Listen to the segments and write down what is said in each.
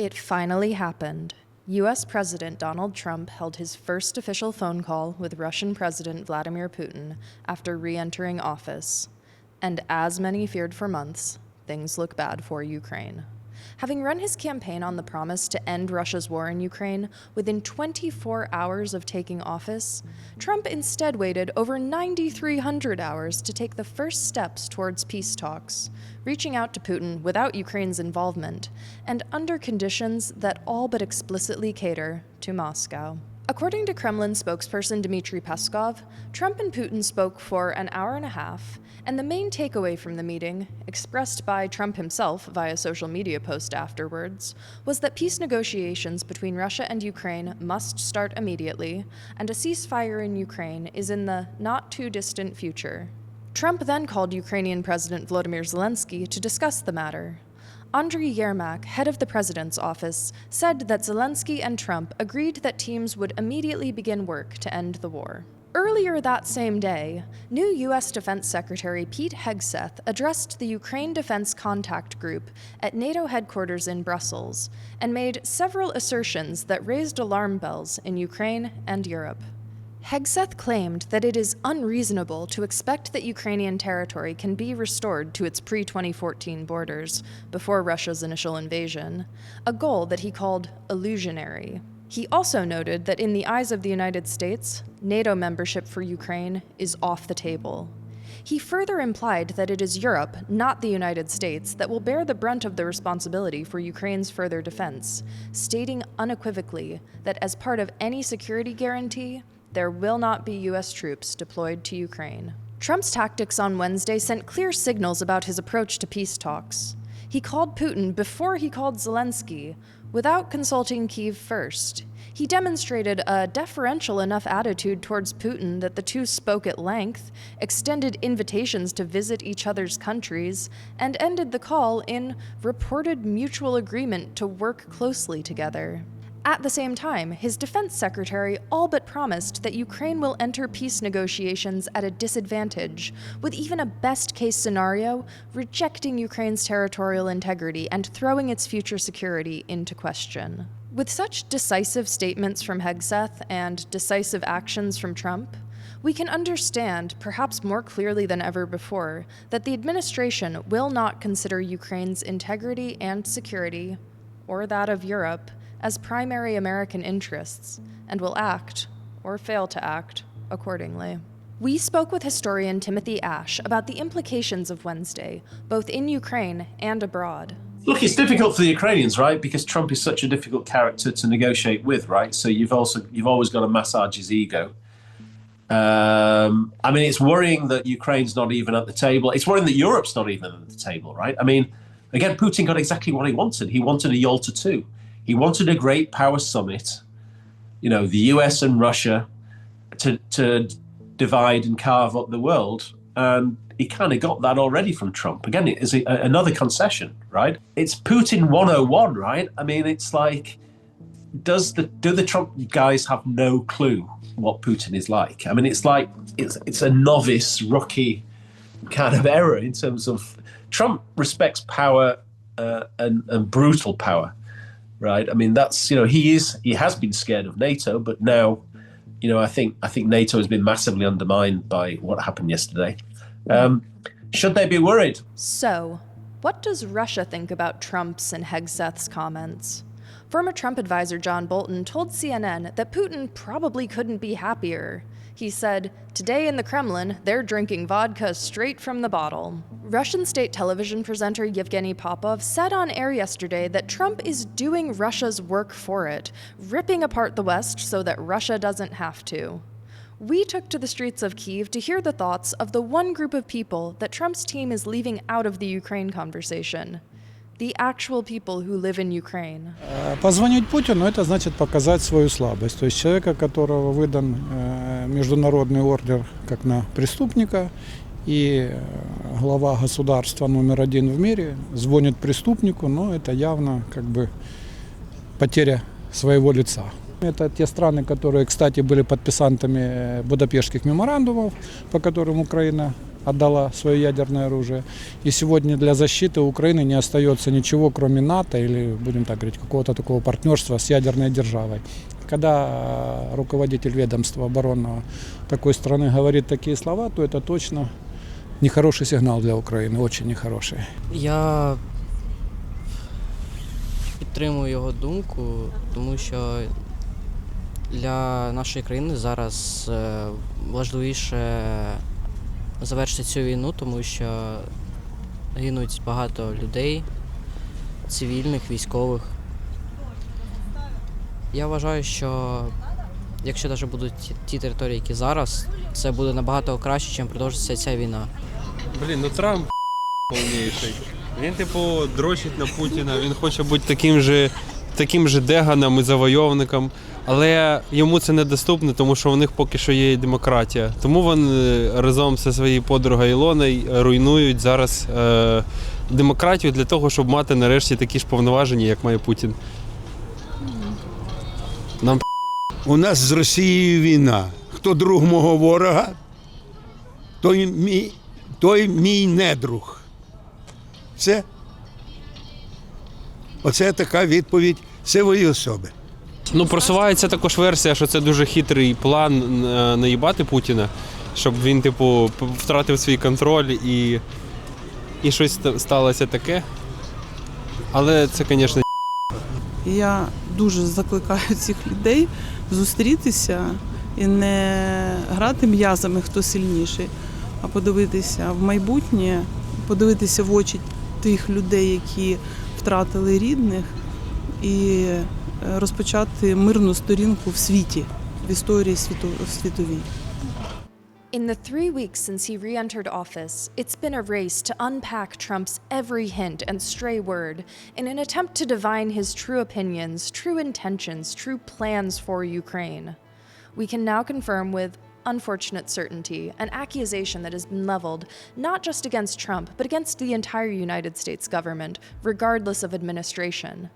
It finally happened. U.S. President Donald Trump held his first official phone call with Russian President Vladimir Putin after re-entering office. And as many feared for months, things look bad for Ukraine. Having run his campaign on the promise to end Russia's war in Ukraine within 24 hours of taking office, Trump instead waited over 9,300 hours to take the first steps towards peace talks, reaching out to Putin without Ukraine's involvement and under conditions that all but explicitly cater to Moscow. According to Kremlin spokesperson Dmitry Peskov, Trump and Putin spoke for an hour and a half, and the main takeaway from the meeting, expressed by Trump himself via social media post afterwards, was that peace negotiations between Russia and Ukraine must start immediately, and a ceasefire in Ukraine is in the not-too-distant future. Trump then called Ukrainian President Volodymyr Zelensky to discuss the matter. Andriy Yermak, head of the president's office, said that Zelensky and Trump agreed that teams would immediately begin work to end the war. Earlier that same day, new U.S. Defense Secretary Pete Hegseth addressed the Ukraine Defense Contact Group at NATO headquarters in Brussels and made several assertions that raised alarm bells in Ukraine and Europe. Hegseth claimed that it is unreasonable to expect that Ukrainian territory can be restored to its pre-2014 borders before Russia's initial invasion, a goal that he called illusionary. He also noted that in the eyes of the United States, NATO membership for Ukraine is off the table. He further implied that it is Europe, not the United States, that will bear the brunt of the responsibility for Ukraine's further defense, stating unequivocally that as part of any security guarantee, there will not be U.S. troops deployed to Ukraine. Trump's tactics on Wednesday sent clear signals about his approach to peace talks. He called Putin before he called Zelensky, without consulting Kyiv first. He demonstrated a deferential enough attitude towards Putin that the two spoke at length, extended invitations to visit each other's countries, and ended the call in reported mutual agreement to work closely together. At the same time, his defense secretary all but promised that Ukraine will enter peace negotiations at a disadvantage, with even a best-case scenario rejecting Ukraine's territorial integrity and throwing its future security into question. With such decisive statements from Hegseth and decisive actions from Trump, we can understand, perhaps more clearly than ever before, that the administration will not consider Ukraine's integrity and security, or that of Europe, as primary American interests, and will act, or fail to act, accordingly. We spoke with historian Timothy Ash about the implications of Wednesday, both in Ukraine and abroad. Look, it's difficult for the Ukrainians, right? Because Trump is such a difficult character to negotiate with, right? So you've always got to massage his ego. I mean, it's worrying that Ukraine's not even at the table. It's worrying that Europe's not even at the table, right? I mean, again, Putin got exactly what he wanted. He wanted a Yalta II. He wanted a great power summit, the US and Russia, to divide and carve up the world. And he kind of got that already from Trump. Again, it is another concession, right? It's Putin 101, right? I mean, it's like, do the Trump guys have no clue what Putin is like? I mean, it's like, it's a novice rookie kind of error in terms of Trump respects power and brutal power. Right. I mean, that's, he has been scared of NATO, but now, I think NATO has been massively undermined by what happened yesterday. Should they be worried? So, what does Russia think about Trump's and Hegseth's comments? Former Trump advisor John Bolton told CNN that Putin probably couldn't be happier. He said, "Today in the Kremlin, they're drinking vodka straight from the bottle." Russian state television presenter Yevgeny Popov said on air yesterday that Trump is doing Russia's work for it, ripping apart the West so that Russia doesn't have to. We took to the streets of Kyiv to hear the thoughts of the one group of people that Trump's team is leaving out of the Ukraine conversation. The actual people who live in Ukraine. Позвонить Путину – это значит показать свою слабость. То есть человека, которого выдан международный ордер как на преступника, и глава государства номер один в мире звонит преступнику, но это явно потеря своего лица. Это те страны, которые, кстати, были подписантами Будапештских меморандумов, по которым Украина отдала свое ядерное оружие. И сегодня для защиты Украины не остается ничего, кроме НАТО или, будем так говорить, какого-то такого партнерства с ядерной державой. Когда руководитель ведомства оборонного такой страны говорит такие слова, то это точно нехороший сигнал для Украины, очень нехороший. Я підтримую його думку, тому що для нашої країни зараз важливіше завершити цю війну, тому що гинуть багато людей, цивільних, військових. Я вважаю, що якщо навіть будуть ті території, які зараз, це буде набагато краще, чим продовжиться ця війна. Блін, ну Трамп повніший. Він, дрочить на Путіна, він хоче бути таким же деганом і завойовником, але йому це недоступно, тому що у них поки що є демократія. Тому вони разом зі своєю подругою Ілоною руйнують зараз демократію для того, щоб мати нарешті такі ж повноваження, як має Путін. Нам У нас з Росією війна. Хто друг мого ворога, той мій недруг. Це? Оце така відповідь сивої особи. Ну, просувається також версія, що це дуже хитрий план наїбати Путіна, щоб він, втратив свій контроль і щось сталося таке. Але це, звісно, Я дуже закликаю цих людей зустрітися і не грати м'язами, хто сильніший, а подивитися в майбутнє, подивитися в очі тих людей, які втратили рідних, і розпочати мирну сторінку в світі, в історії світовій. In the 3 weeks since he re-entered office, it's been a race to unpack Trump's every hint and stray word in an attempt to divine his true opinions, true intentions, true plans for Ukraine. We can now confirm with unfortunate certainty an accusation that has been leveled not just against Trump, but against the entire United States government, regardless of administration.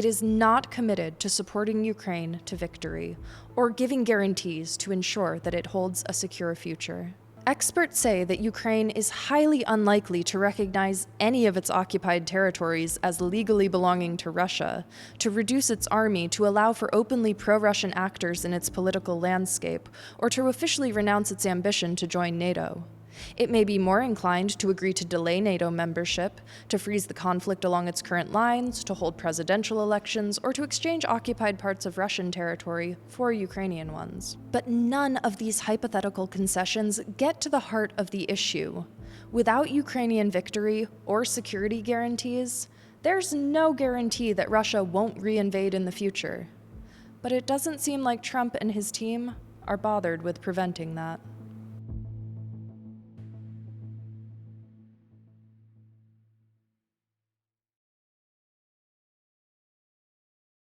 It is not committed to supporting Ukraine to victory or giving guarantees to ensure that it holds a secure future. Experts say that Ukraine is highly unlikely to recognize any of its occupied territories as legally belonging to Russia, to reduce its army to allow for openly pro-Russian actors in its political landscape, or to officially renounce its ambition to join NATO. It may be more inclined to agree to delay NATO membership, to freeze the conflict along its current lines, to hold presidential elections, or to exchange occupied parts of Russian territory for Ukrainian ones. But none of these hypothetical concessions get to the heart of the issue. Without Ukrainian victory or security guarantees, there's no guarantee that Russia won't reinvade in the future. But it doesn't seem like Trump and his team are bothered with preventing that.